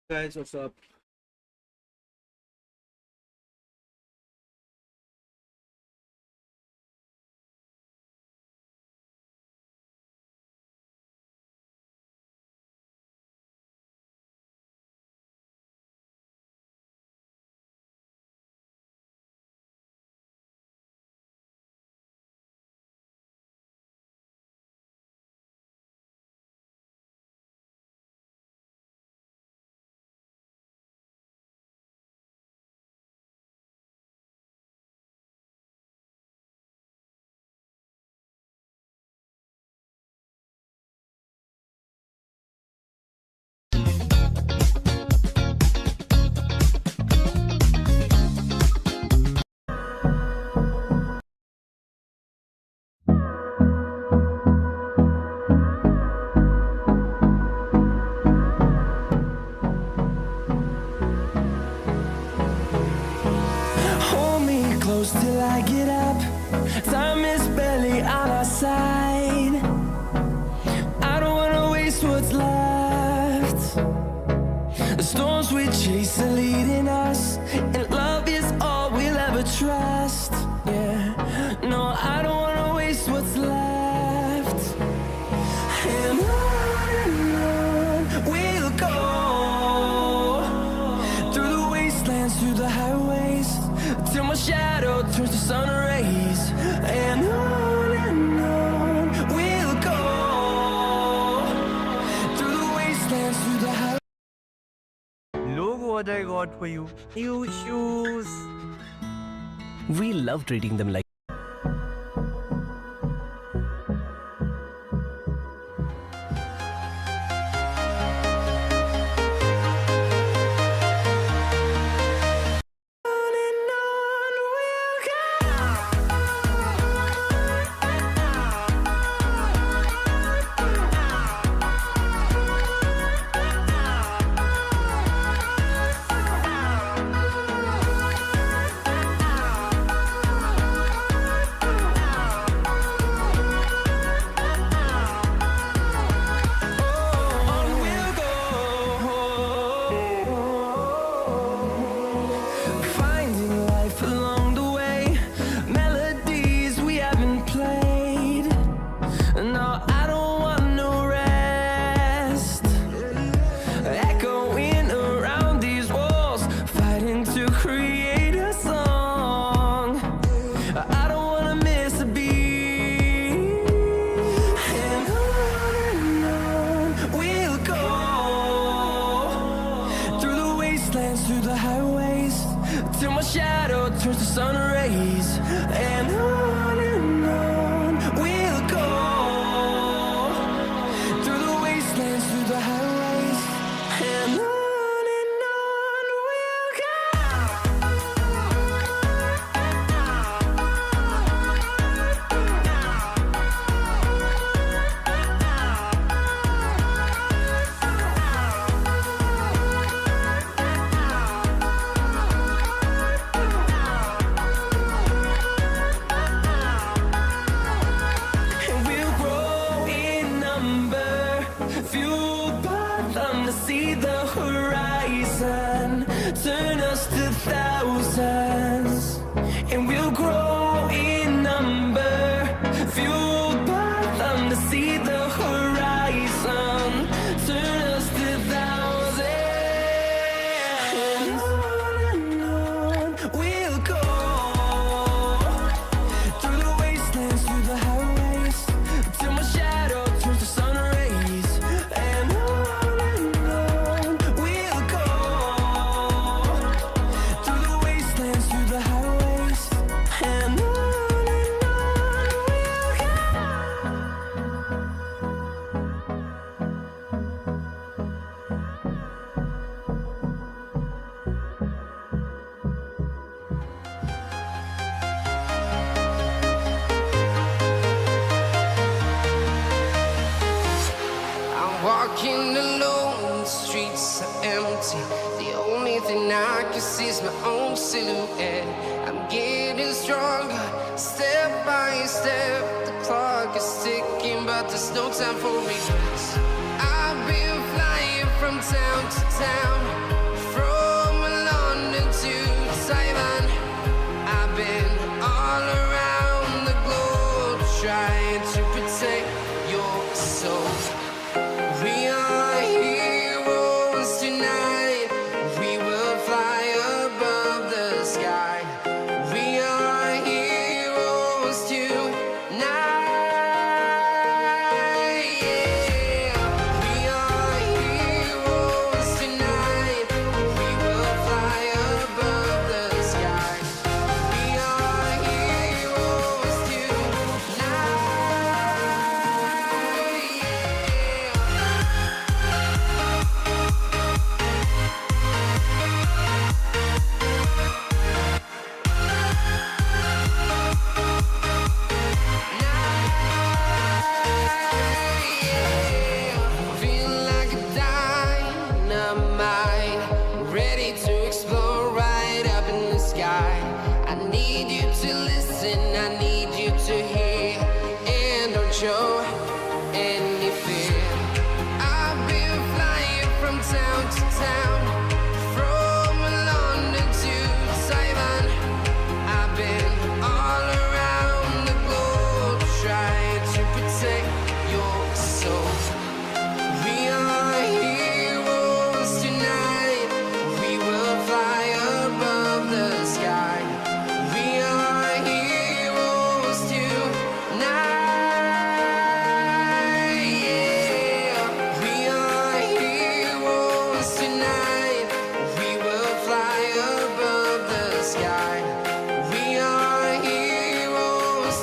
Guys, what's up? Hold me close till I get up. Time is barely on our side. I don't wanna waste what's left. The storms we chase are leading us, and love is all we'll ever trust. Yeah, no, I don't wanna waste what's left. And on we'll go, through the wastelands, through the highways, till my shadow turns to sun rays. And on we'll go, through the wastelands, through the highways. Look what I got for you. New shoes. We love treating them like. Finding life along the way, melodies we haven't played. No, I don't want no rest. Echoing around these walls, fighting to create a song. I don't wanna miss a beat. And on we'll go, through the wastelands, through the highways, till my shadow turns to sun rays. And on we'll go, through the wastelands, through the highways. And on we'll And we'll grow in number, fueled by them to see the horizon, turn us to thousands. And we'll grow in number, fueled by them to see the horizon, turn us to thousands. And on we'll go, through the wastelands, through the highways, till my shadow turns to sun rays. And on we'll go, through the wastelands, through the highways. And on I'm walking alone, the streets are empty. The only thing I can see is my own silhouette. I'm getting stronger, step by step. The clock is ticking, but there's no time for regrets. I've been flying from town to town, from London to Taiwan. I've been all around the globe trying to protect your soul. We are heroes tonight. We will fly above the sky. We are heroes tonight. Yeah. We are heroes tonight. We will fly above the sky. We are heroes tonight. Feel like a dynamite, ready to explode right up in the sky. I need you to listen, I need you to hear, and don't show any fear. I've been flying from town to town, from London to Taiwan. I've been all around the globe trying to protect your soul. We are heroes tonight. We will fly above the sky. We are heroes tonight. Yeah. We are heroes tonight. We will fly above the sky. We are heroes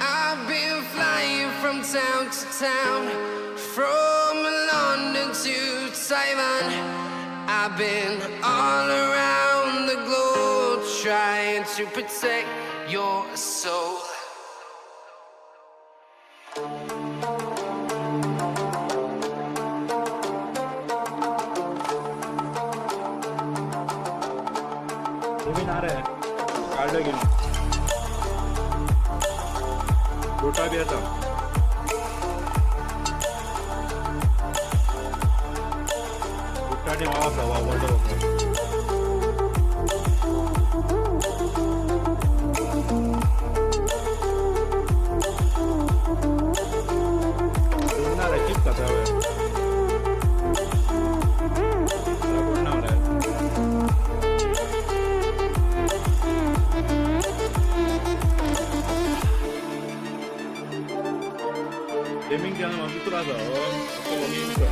I've been flying from town to town, from London to Taiwan. I've been all around the globe trying to protect your soul. काढलं गेलं गोटा B आता गोटाने वावा वावडलं chip का Deming jangan mampu tu rasa, aku lagi juga.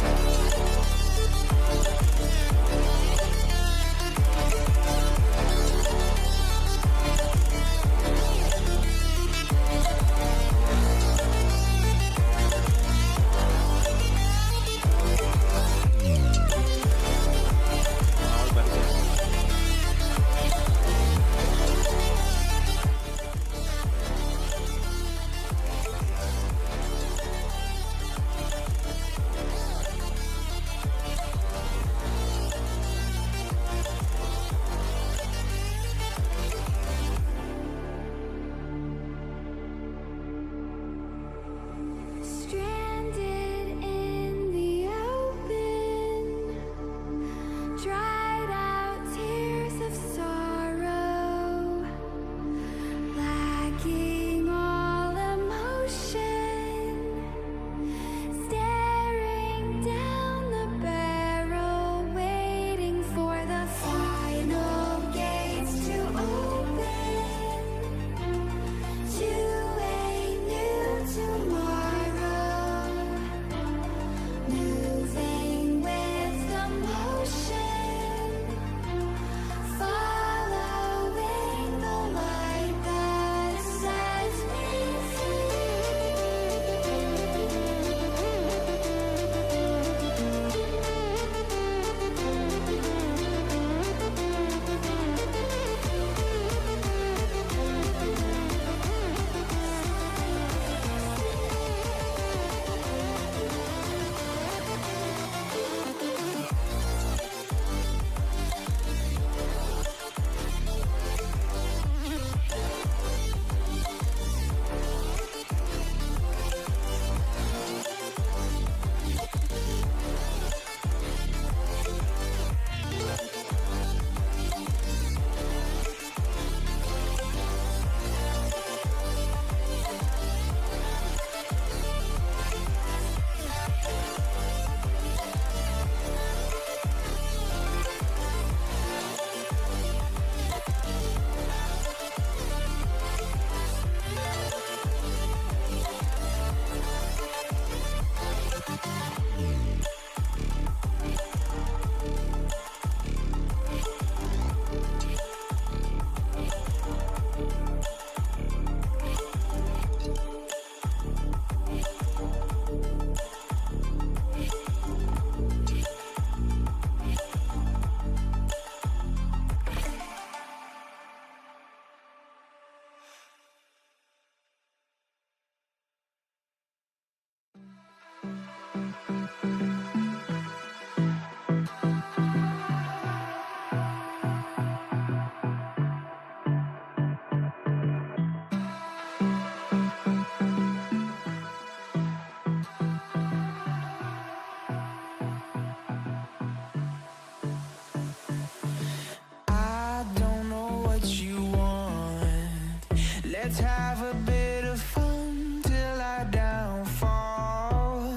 Let's have a bit of fun till I downfall.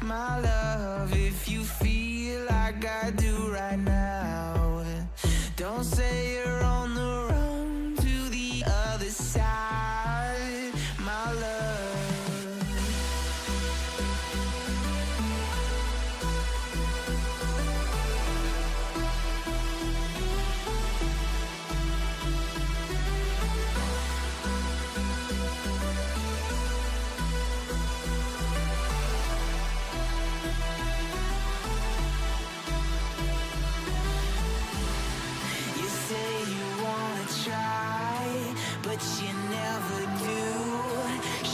My love, if you feel like I do right now, don't say you're on the run to the other side, my love. You say you wanna try, but you never do.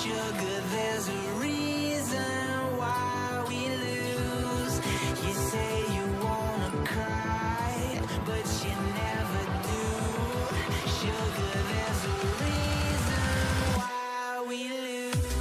Sugar, there's a reason why we lose. You say you wanna cry, but you never do. Sugar, there's a reason why we lose.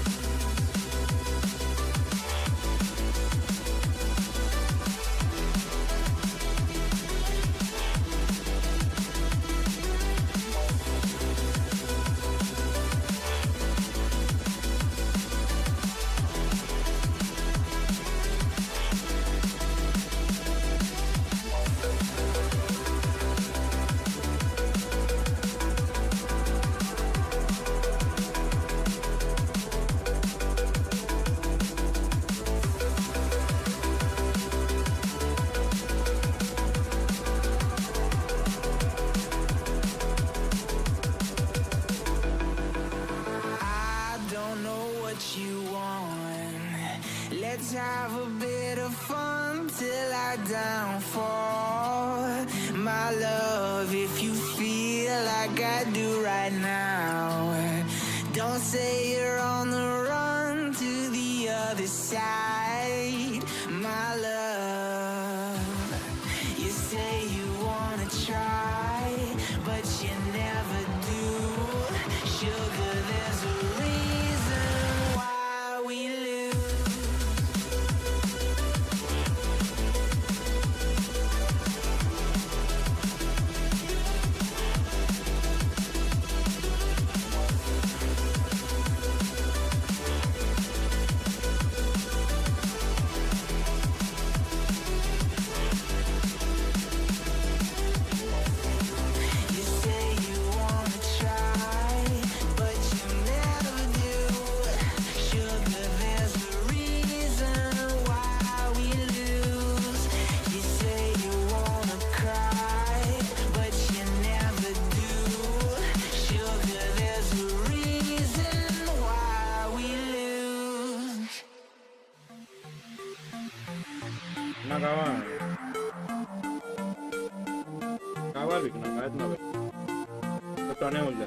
I don't know what you want. Let's have a bit of fun till I downfall. My love, if you feel like I do right now, don't say you're on the run to the other side, my love. You say you wanna try, but you never do. Sugar, there's a reason why we lose. You say you wanna try, but you never do. Sugar, there's a reason why we lose. You say you wanna cry, but you never do. Sugar, there's a reason why we lose. ना गावा गावा विकना कायच ना तो टने बोलले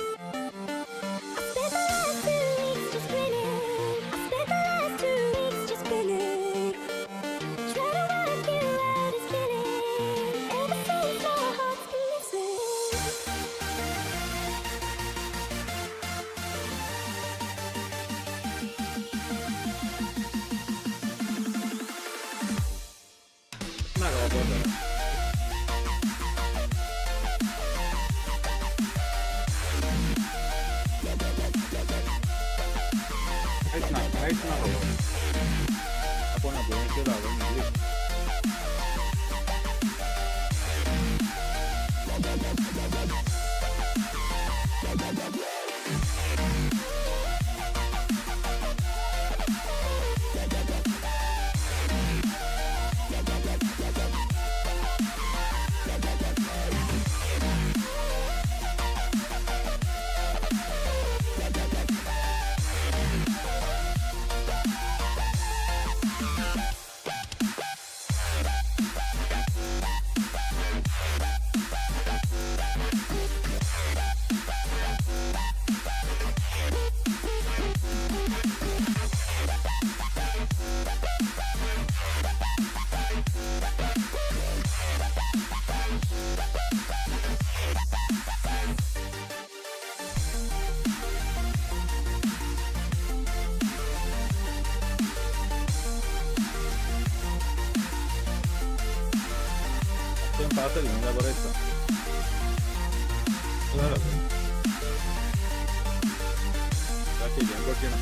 ना गावा बोलले काहीच ना आपण आपण केलं आपण pasa linda por esto. Claro. ചെയ്യാം കൊച്ചിന്.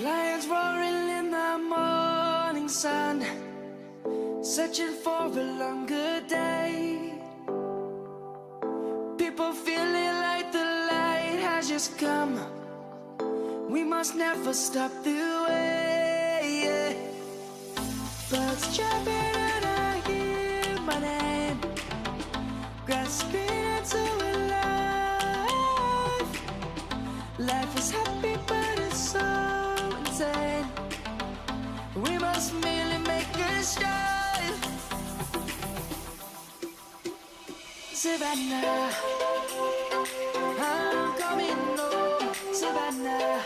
Lions roaring in the morning sun, searching for a longer day. People feeling like the light has just come. We must never stop the way. Birds chirping and I hear my name, grasping into a life. Life is happy but it's so insane. We must merely make a start. Savannah, I'm coming home. Savannah,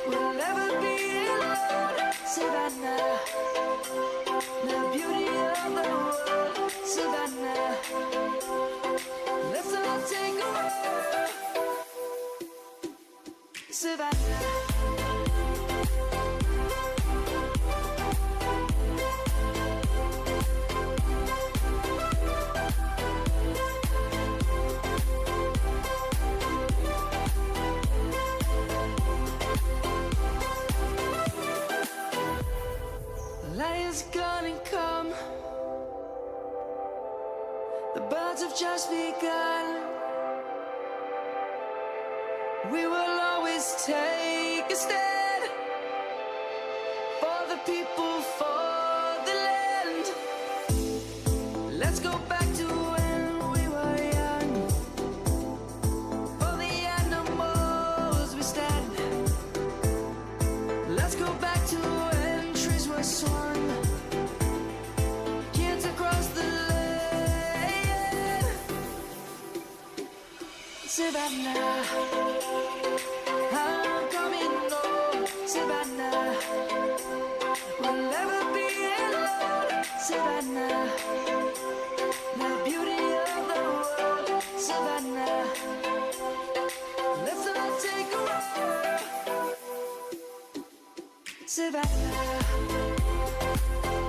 we'll never be alone. Savannah, the beauty of the world. Savannah, let's all take a walk. Savannah. Lion's gonna come. The birds have just begun. We will always take a stand for the people, for the land. Let's go back to when we were young. For the animals we stand. Let's go back to when trees were swung. Kids across the land. Savannah, I'm coming home. Savannah, we'll never be alone. Savannah, the beauty of the world. Savannah, let's all take a walk. Savannah.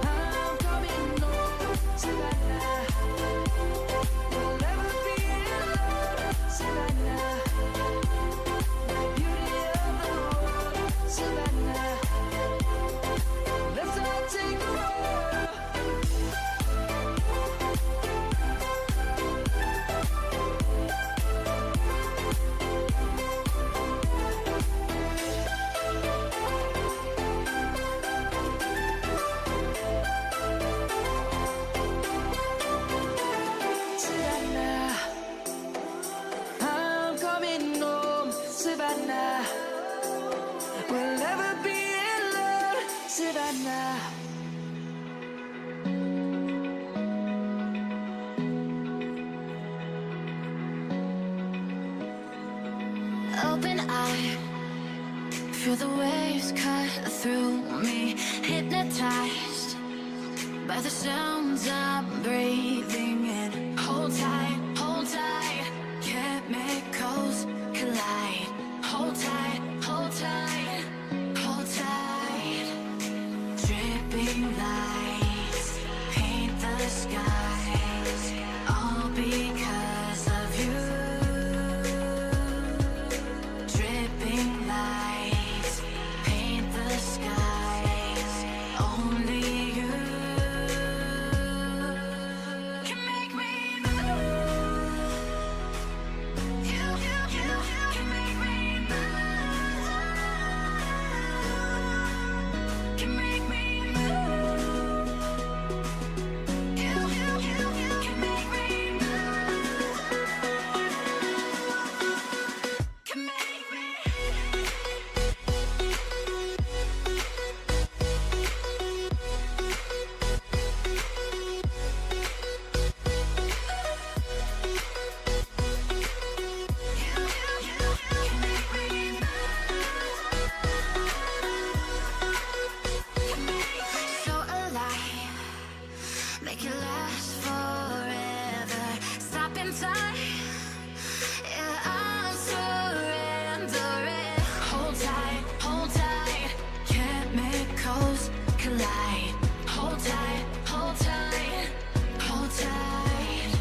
I'm coming home, Savannah. We'll never be alone, Savannah. The beauty of the world, Savannah. Let's all take a roll. Savannah, I'm coming home, Savannah. We'll never be alone, Savannah. Open eye, feel the waves cut through me. Hypnotized by the sounds I'm breathing in. Hold tight, chemicals collide. Hold tight, hold tight, hold tight. Dripping lights paint the skies, all because of you. Dripping lights paint the skies, only you can make me move. You can make me move. Can make me move. You can make me move. Can make me. So alive, make it last forever. Stop in time, yeah, I'm surrendering. Hold tight, chemicals collide. Hold tight, hold tight, hold tight.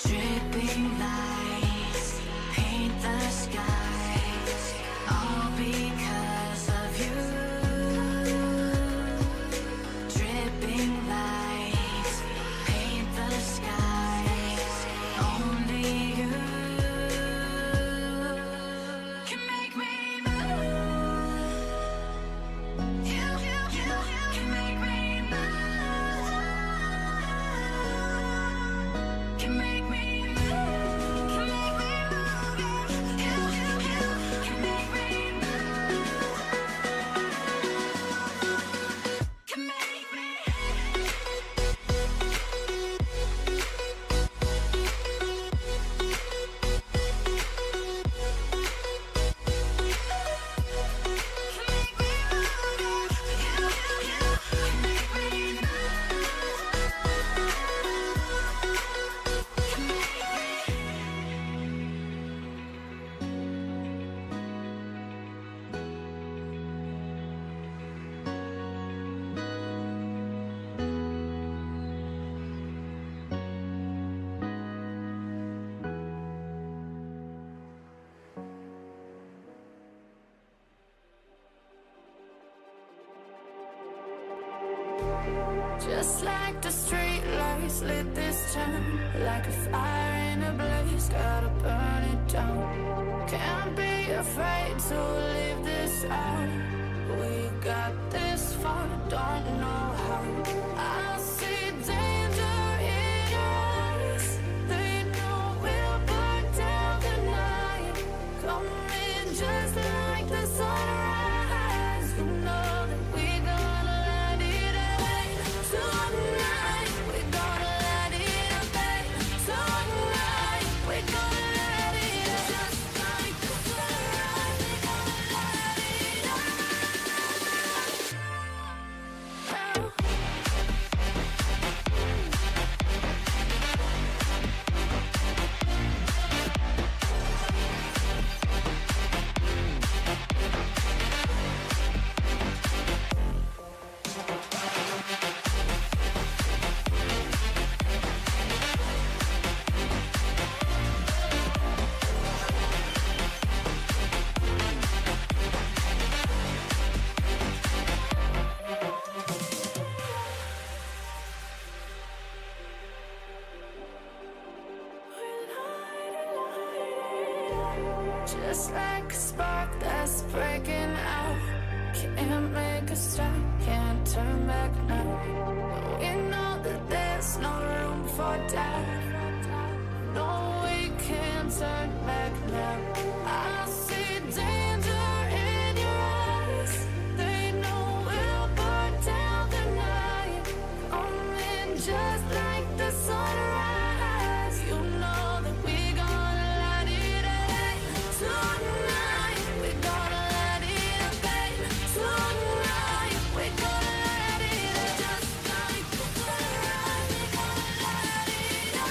Dripping lights paint the skies, all because of you. Dripping lights paint the skies, only you can make me move. You can make me move. Can make me move. Can make me move. You can make me move. Can make me. Just like the street lights lit this town, like a fire in a blaze, gotta burn it down. Can't be afraid to leave this out. We got this far, don't know how. I see danger in your eyes. They know we'll burn down the night. Coming just like the sunrise. You know that we're gonna let it rain tonight. We're gonna let it rain tonight. We're gonna let it just like the sunrise. We're gonna let it rain. just like a spark that's breaking out. Can't make a stop, can't turn back now. We know that there's no room for doubt. No, we can't turn back now. I see danger in your eyes. They know we'll burn down the night. Coming just like the sunrise. You know that we gonna light it up tonight. We gonna light it up, baby. Tonight we gonna light it up just like the sunrise. We gonna light it up.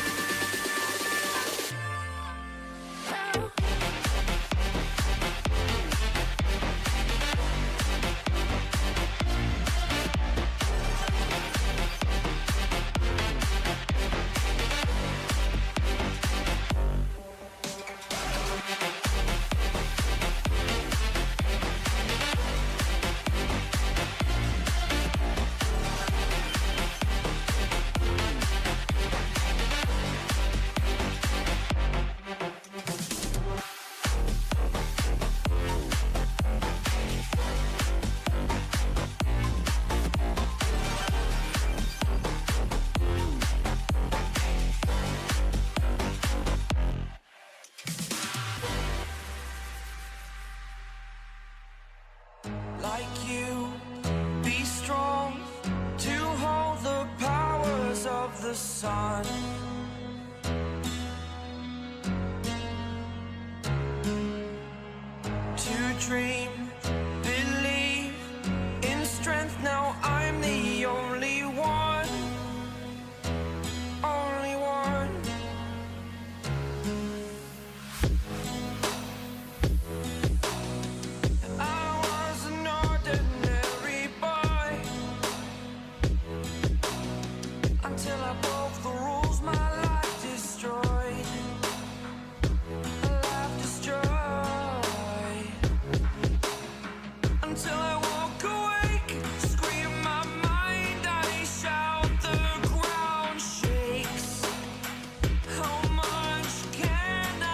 Like you, be strong to hold the powers of the sun. To dream, believe in strength. Now I'm the only one, only one. I was an ordinary boy until I broke the rules. My life destroyed, life destroyed. Until I woke awake, scream my mind, I shout, the ground shakes. How much can I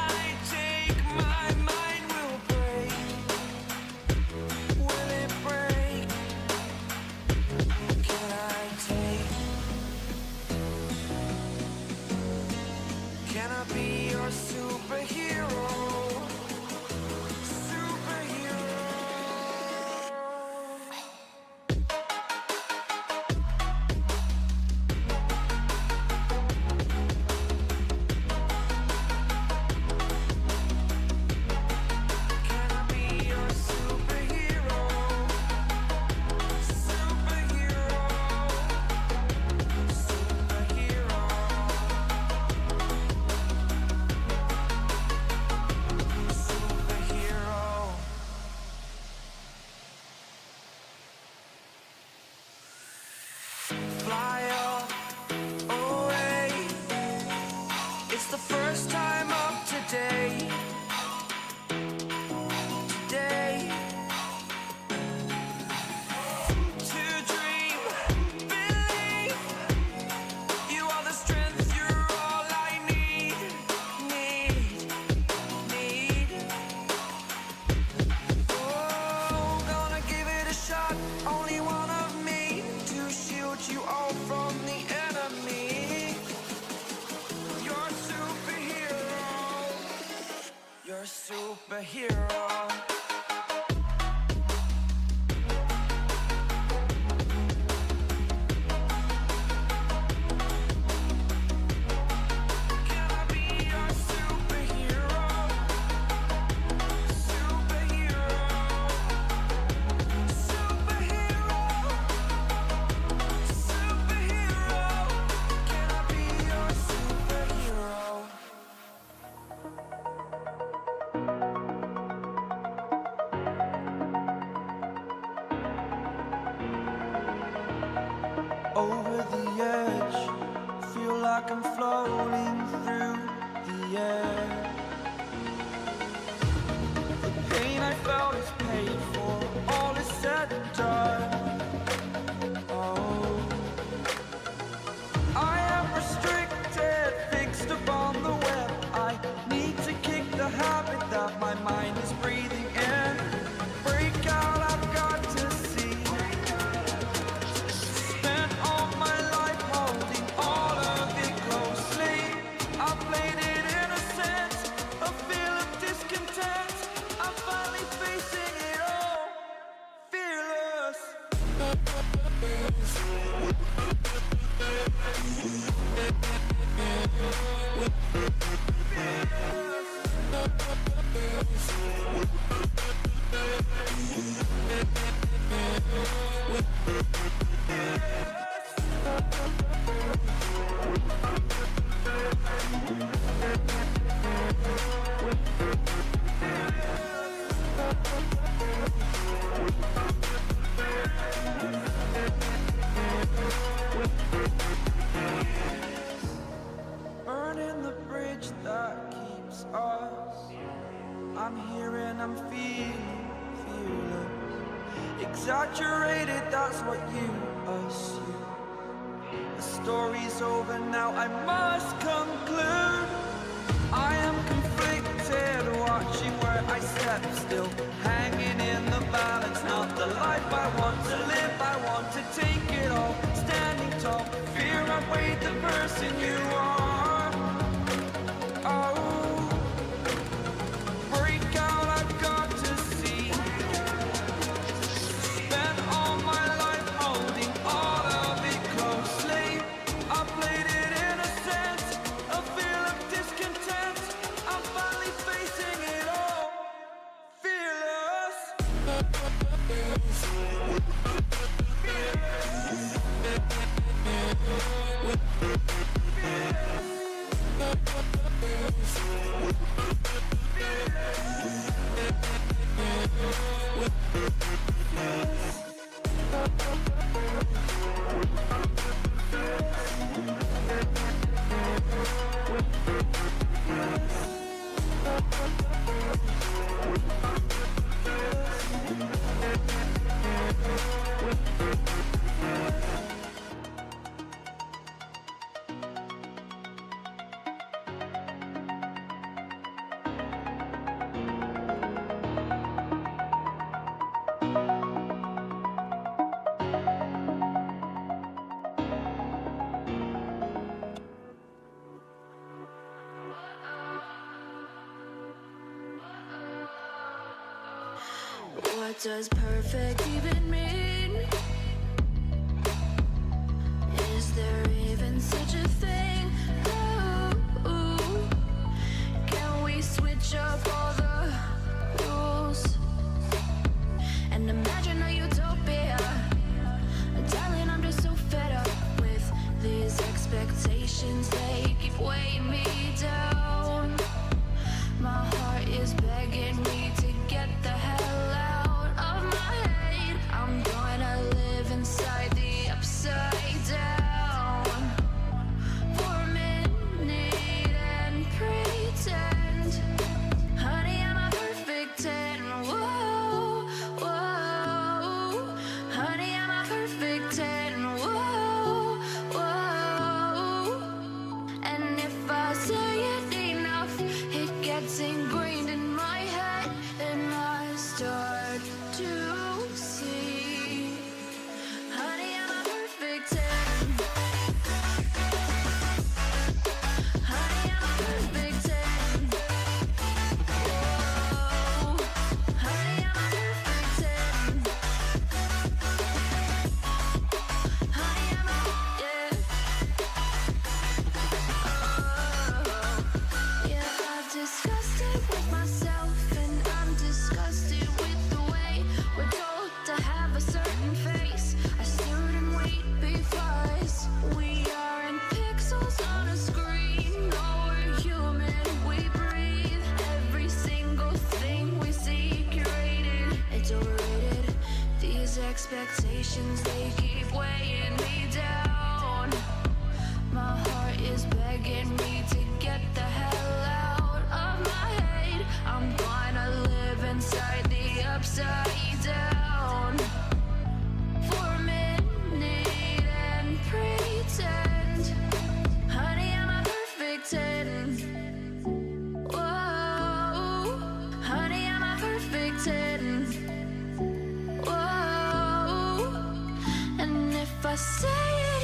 take? My mind will break. Will it break? Can I take? Can I be your superhero? Superhero. Can I be your superhero? Superhero. Superhero. Superhero. Fly away. It's the first time of today. Today. To dream, believe. You are the strength, you're all I need. Need. Oh, gonna give it a shot. Only one of me to shield you all from the enemy. You're a superhero. You're a superhero. Can I be your superhero? Superhero. Superhero. Superhero. Can I be your superhero? Over the edge, feel like I'm floating through the air. The pain I felt is paid for, all is said and done. Oh, I am restricted, fixed upon the web. I need to kick the habit that my mind Burning the bridge that keeps us. I'm here and I'm feeling fearless. Exaggerated, that's what you assume. The story's over now, I must conclude. I am conflicted, watching where I step still, hanging in the balance. Not the life I want to live, I want to take it all. Standing tall, fear outweighed the person you are. Oh, break out, I've got to see. Spent all my life holding all of it closely. I played it innocent, a feel of discontent. I'm finally facing it all, fearless. What does perfect even mean? Is there even such a thing? Ooh, can we switch up all the rules and imagine a utopia? Darling, I'm just so fed up with these expectations. They keep weighing me down. My heart is begging me to get the hell out of my head. I'm gonna live inside the upside down for a minute and pretend, honey, I'm a perfect 10. Whoa, whoa, honey, I'm a perfect 10. Whoa, whoa, and if I say it enough, it gets ingrained in my head, and I start to see, honey, I'm a perfect 10. Honey, I'm a perfect 10. Whoa, honey, I'm a perfect 10. Honey, I'm a, yeah. Oh, yeah, I've discussed it with myself, and I'm disgusted with the way we're told to have a certain face, a certain weight, because we aren't pixels on a screen. No, we're human, we breathe. Every single thing we see curated, it's overrated. These expectations, they keep weighing me down. My heart is begging me to get the hell out of my head. I'm gonna live inside the upside down for a minute and pretend, honey, I'm a perfect 10. Whoa, honey, I'm a perfect 10. Whoa, and if I say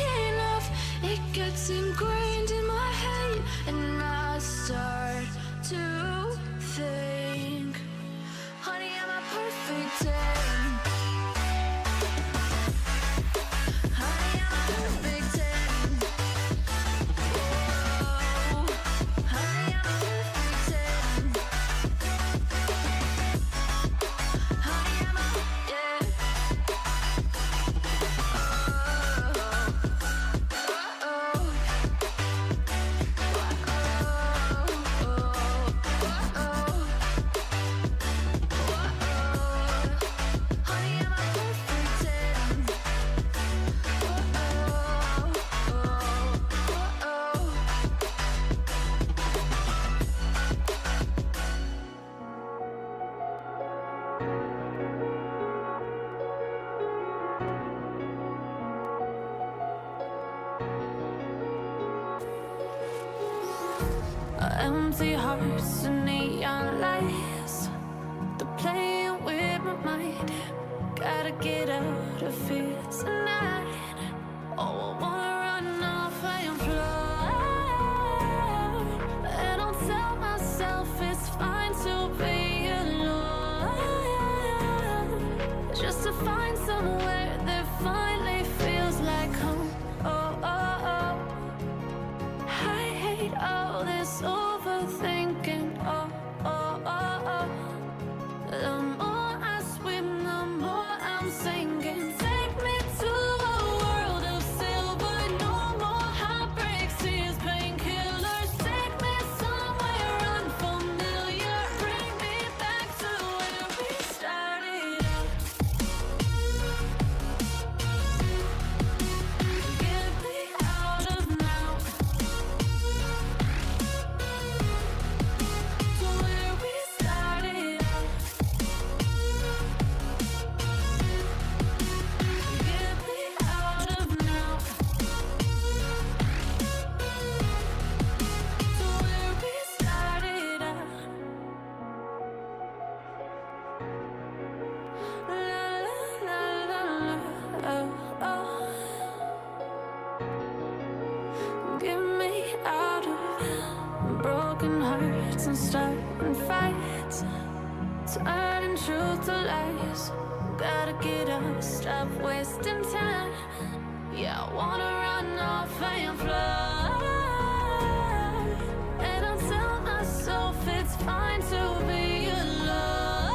it enough, it gets ingrained in my head, and I start to think, honey, I'm a perfect 10. Honey, I'm a perfect 10. Whoa, honey, I'm a perfect 10. Honey, I'm a, yeah. Oh, oh, oh. Empty hearts and neon lights. They're playing with my mind. Gotta get out of here tonight. Oh, I wanna run off and fly. And I'll tell myself it's fine to be alone, just to find somewhere that finally feels like home. Oh, oh, oh. I hate all this overthinking. Oh, oh, oh, oh. The more I swim, the more I'm sinking. Take me to a world of silver. No more heartbreaks, tears, painkillers. Take me somewhere unfamiliar. Bring me back to where we started out. Get me out of now. To where we started out. Get me out of now. To where we started out. La la la la la. Oh, oh. Get me out of broken hearts and starting fights, turning truth to lies. Gotta get up, stop wasting time. Yeah, I wanna run off and fly. And I'll tell myself it's fine to be alone,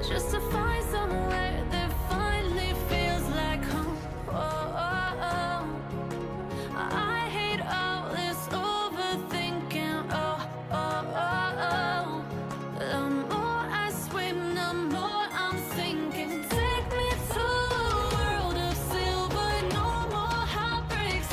just to find somewhere that finally feels like home. Oh, oh, oh. I hate all this overthinking. Oh, oh, oh, oh. The more I swim, the more I'm sinking. Take me to a world of silver. No more heartbreaks,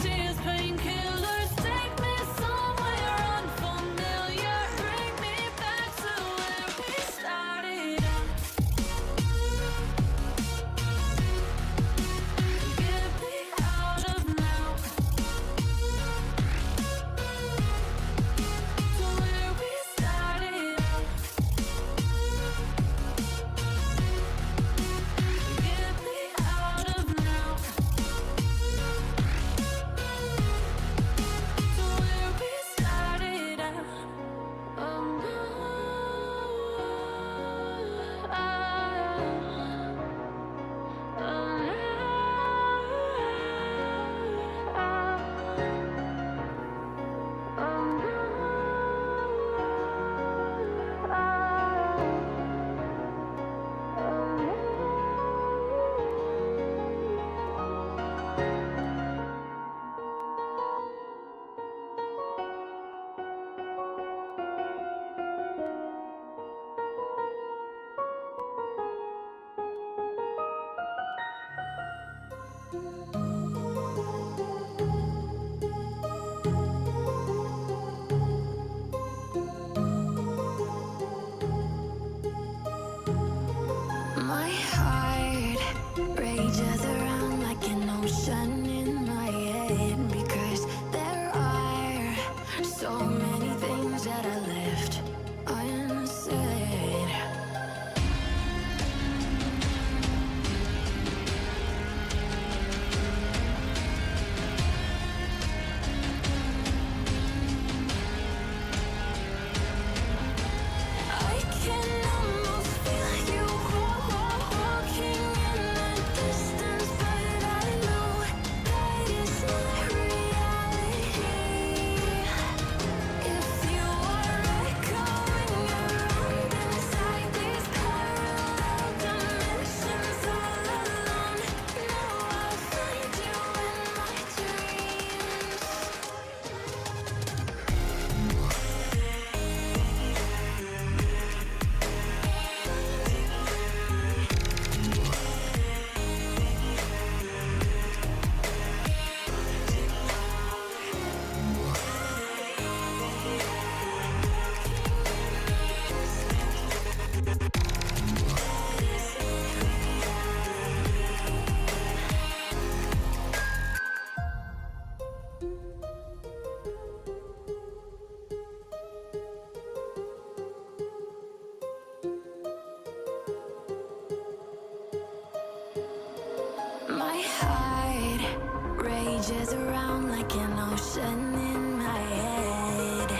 Rages around like an ocean in my head.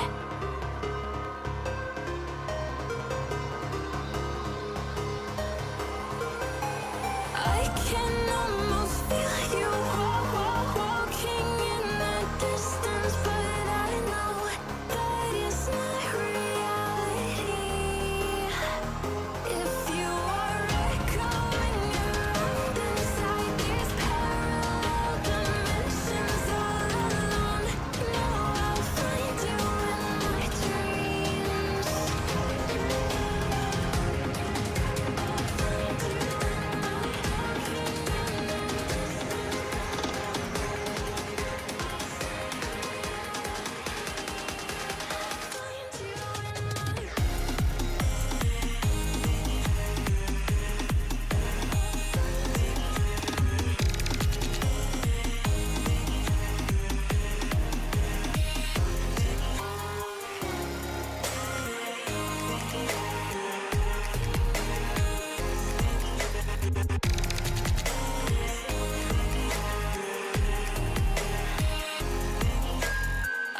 I can almost feel you walking in the distance, but I know that it's not reality. If you are echoing around inside these parallel dimensions all alone, know I'll find you in my dreams.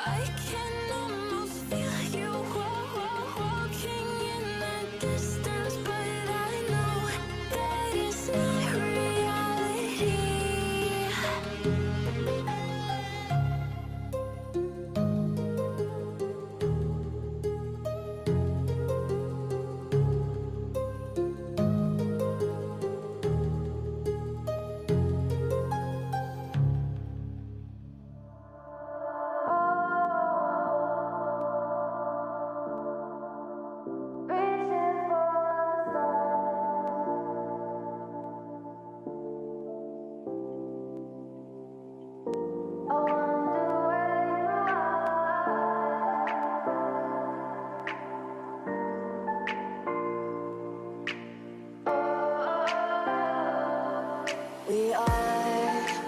I can almost feel you walking in the distance, but I know that it's not reality.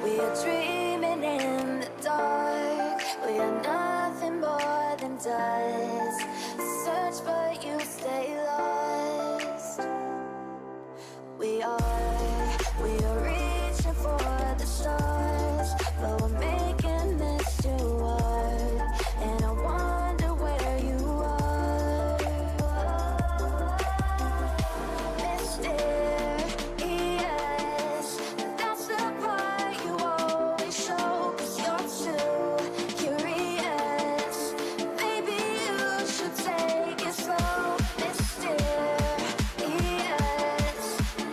We are dreaming in the dark. We are nothing more than dust. Search but you stay lost. We are reaching for the stars, but we're making this too hard. And I wonder where you are. Mysterious, that's the part you always show, 'cause you're too curious. Maybe you should take it slow. Mysterious,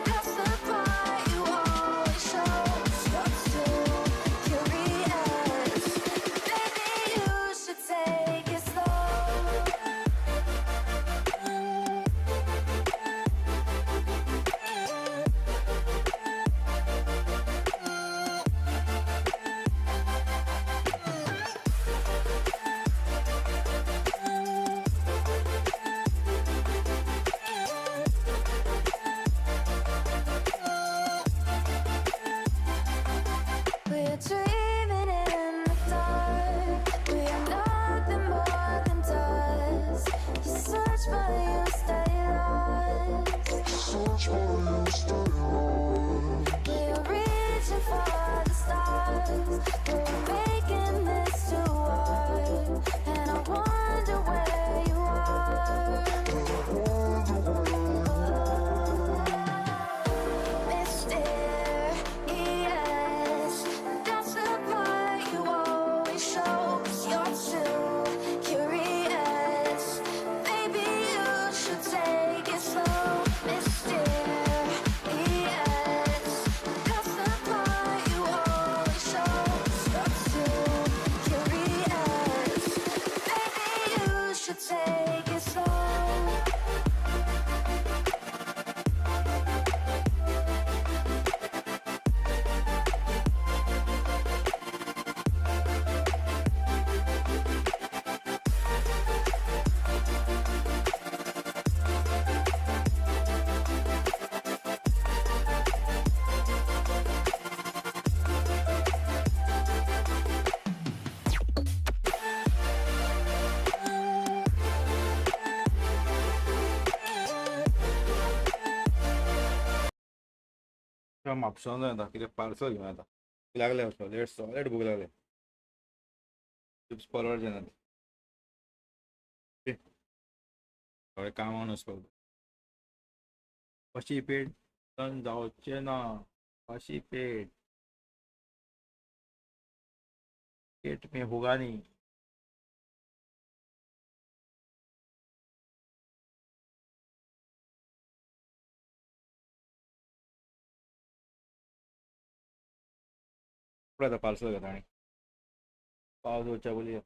that's the part you always show, 'cause you're too curious. Maybe you should take it slow. We're dreaming in the dark. We are nothing more than dust. You search but you stay lost. We're reaching for the stars. We're making this too hard. And I wonder where you are. Mysterious, that's the part you always show, 'cause you're too curious. Maybe you should take it slow. Mysterious, that's the part you always show, 'cause you're too curious. Maybe you should take it slow. C'è una opzione da che parso di merda. लागले solid भूक लागले chips परवडचे ना हवे कामावर नसतो कशी पेट तन जावचे ना कशी पेट में होगा नहीं पुढे पार्सल घेता आणि पाव दोच्या बोली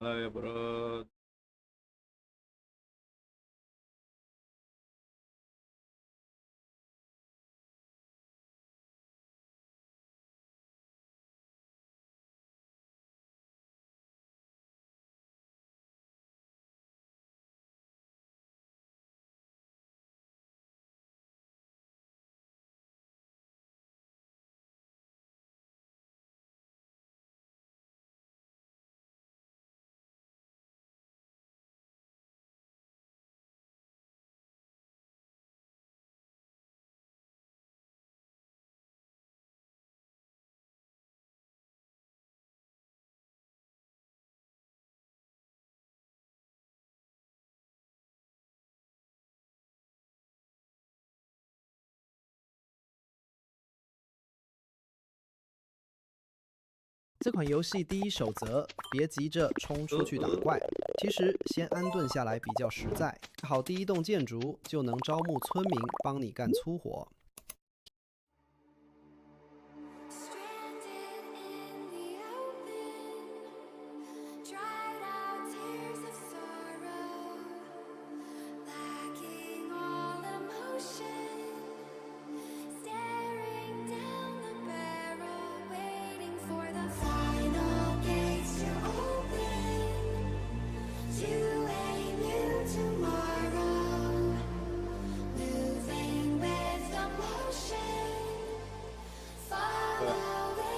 आहे परत.这款游戏第一守则，别急着冲出去打怪。其实先安顿下来比较实在，好第一栋建筑就能招募村民帮你干粗活。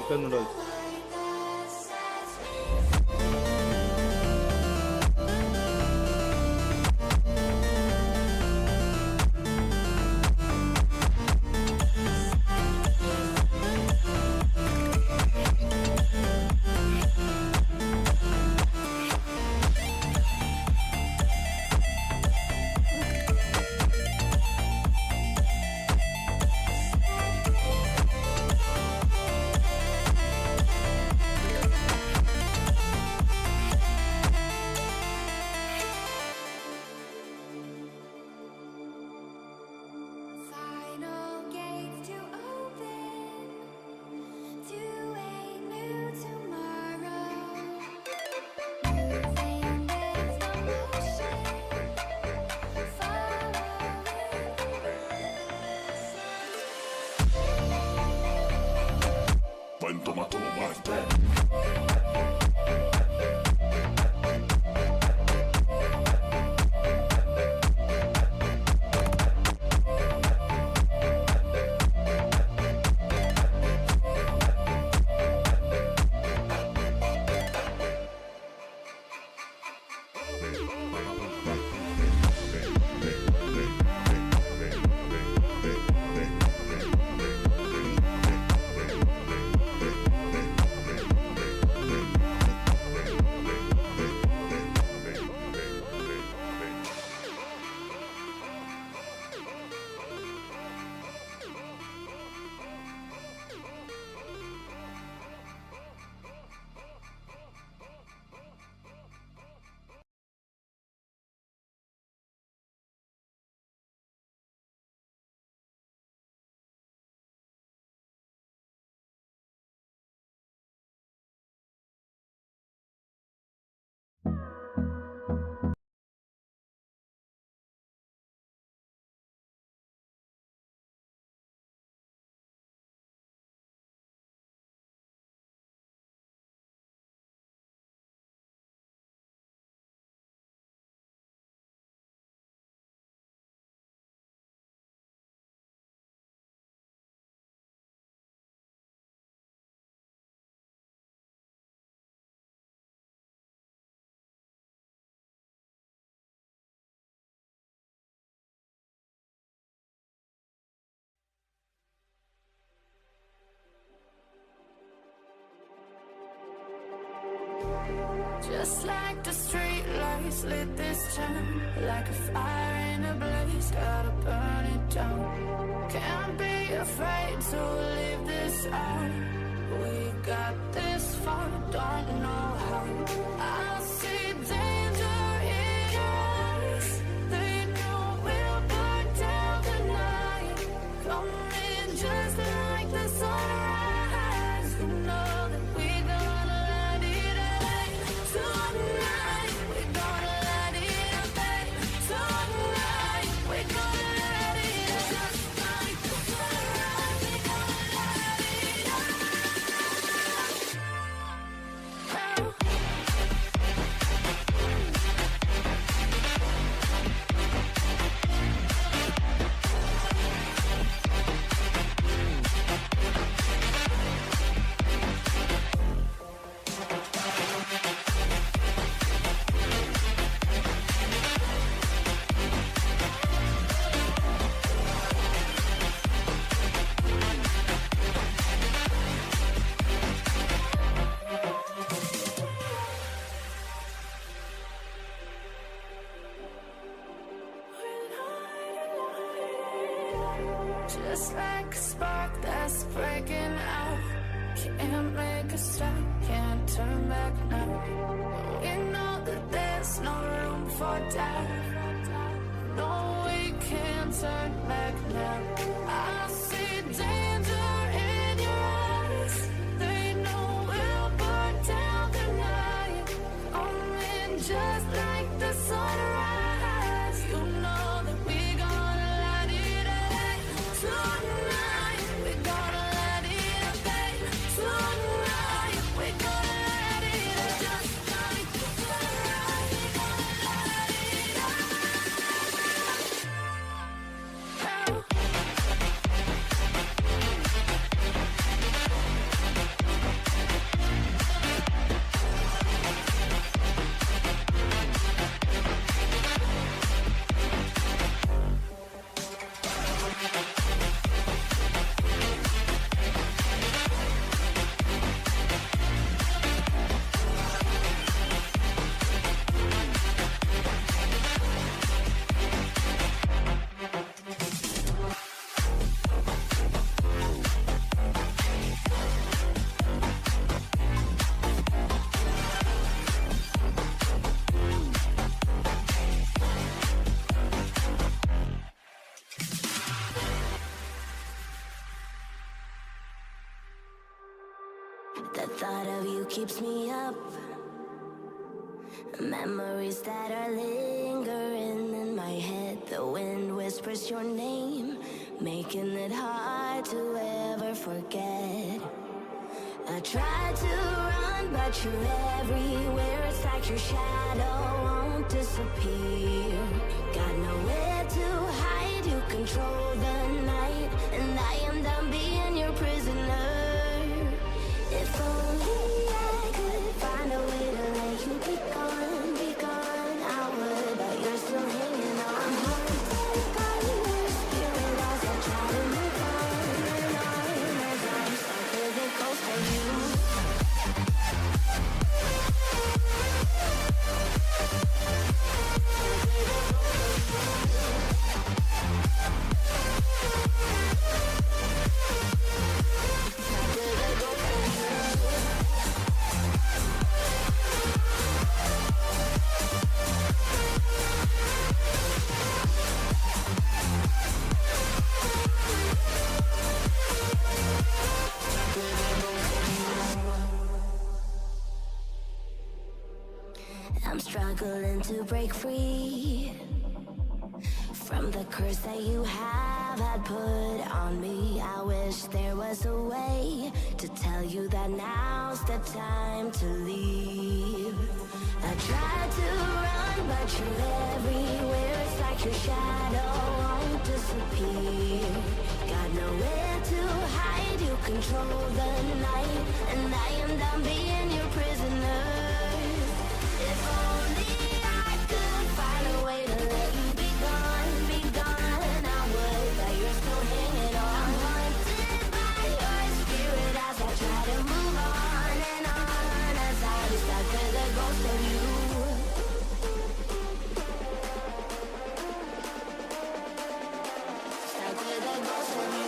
跟着。Just like the street lights lit this town, like a fire in a blaze, gotta burn it down. Can't be afraid to leave this out. We got this far, don't know how. I see danger in our eyes. They know we'll burn down the night. Coming just like the sunrise. You know that we gonna light it up tonight. Just like a spark that's breaking out. Can't make a stop, can't turn back now. We know that there's no room for doubt. No, we can't turn back now. I see danger in your eyes. They know we'll burn down the night. Coming just like the sunrise. You know that we gonna light it up tonight. We gonna light it up tonight. We gonna light it up just like the sunrise. We gonna light it up. The thought of you keeps me up. Memories that are lingering in my head. The wind whispers your name, making it hard to ever forget. I try to run, but you're everywhere. It's like your shadow won't disappear. Got nowhere to hide. You control the night, and I am done being your prisoner. If only I could find a way to let you be gone, I would, but you're still hanging on. I'm haunted by your spirit as I try to move on, as I'm stuck with a ghost of you. I'm struggling to break free from the curse that you have had put on me. I wish there was a way to tell you that now's the time to leave. I tried to run, but you're everywhere. It's like your shadow won't disappear. Got nowhere to hide. You control the night, and I am done being your prisoner. If only I could find a way to let you be gone, I would, but you're still hanging on. I'm haunted by your spirit as I try to move on, as I'm stuck with a ghost of you. Stuck with a ghost of you. Stuck with a ghost of you.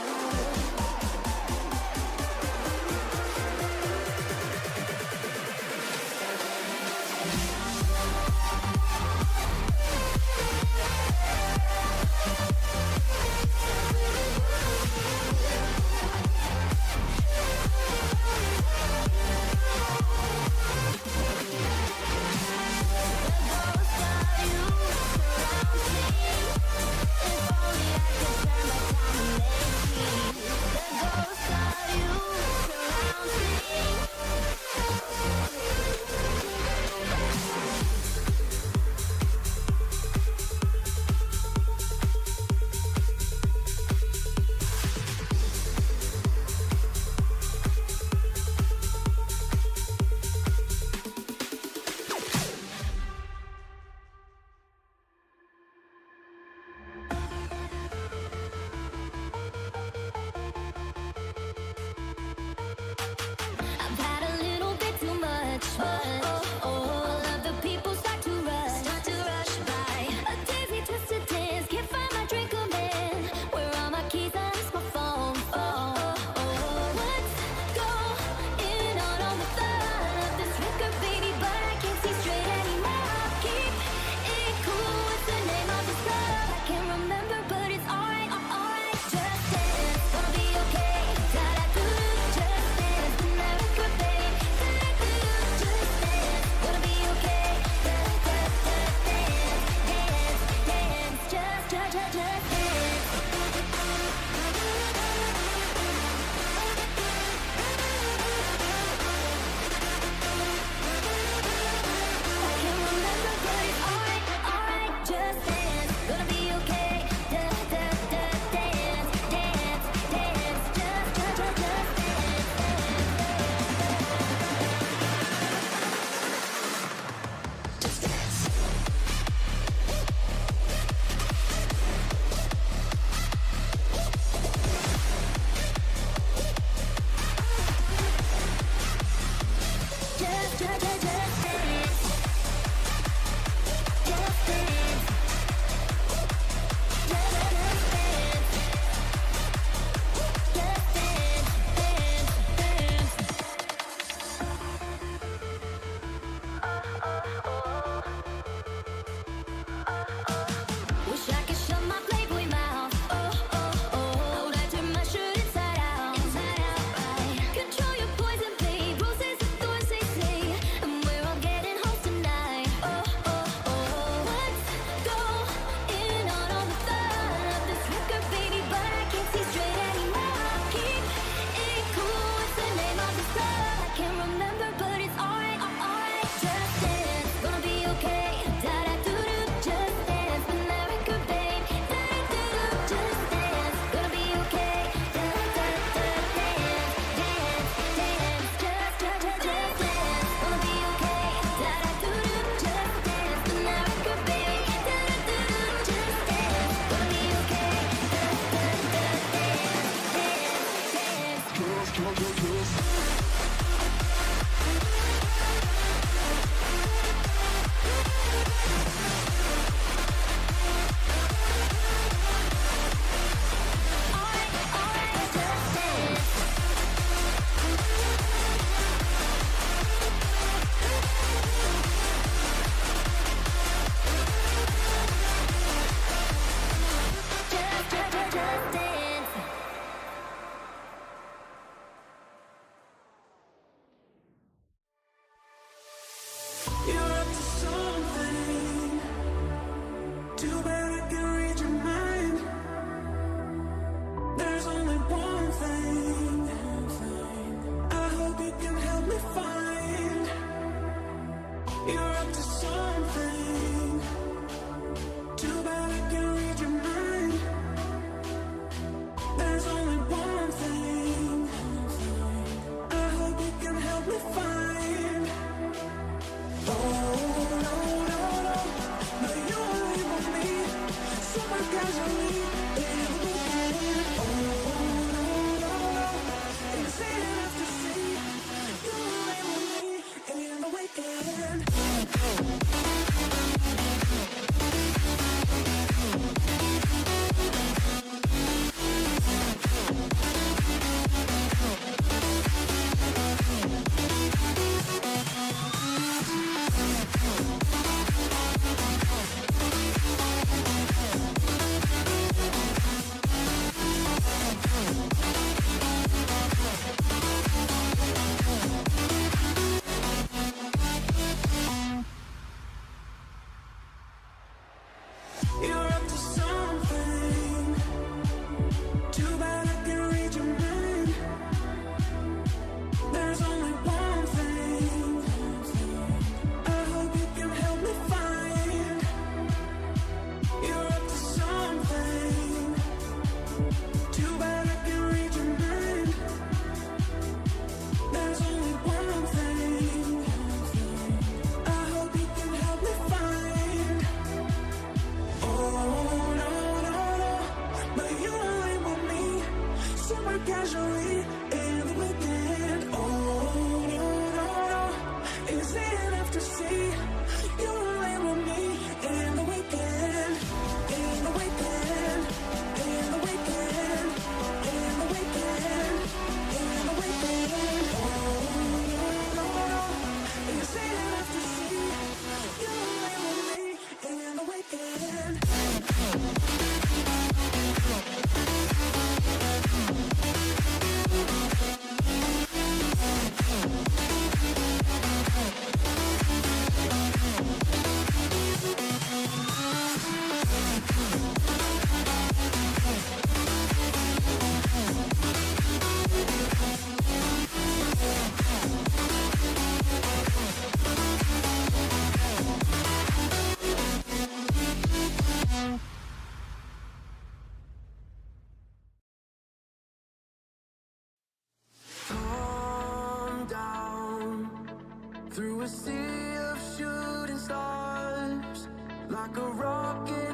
through a sea of shooting stars, like a rocket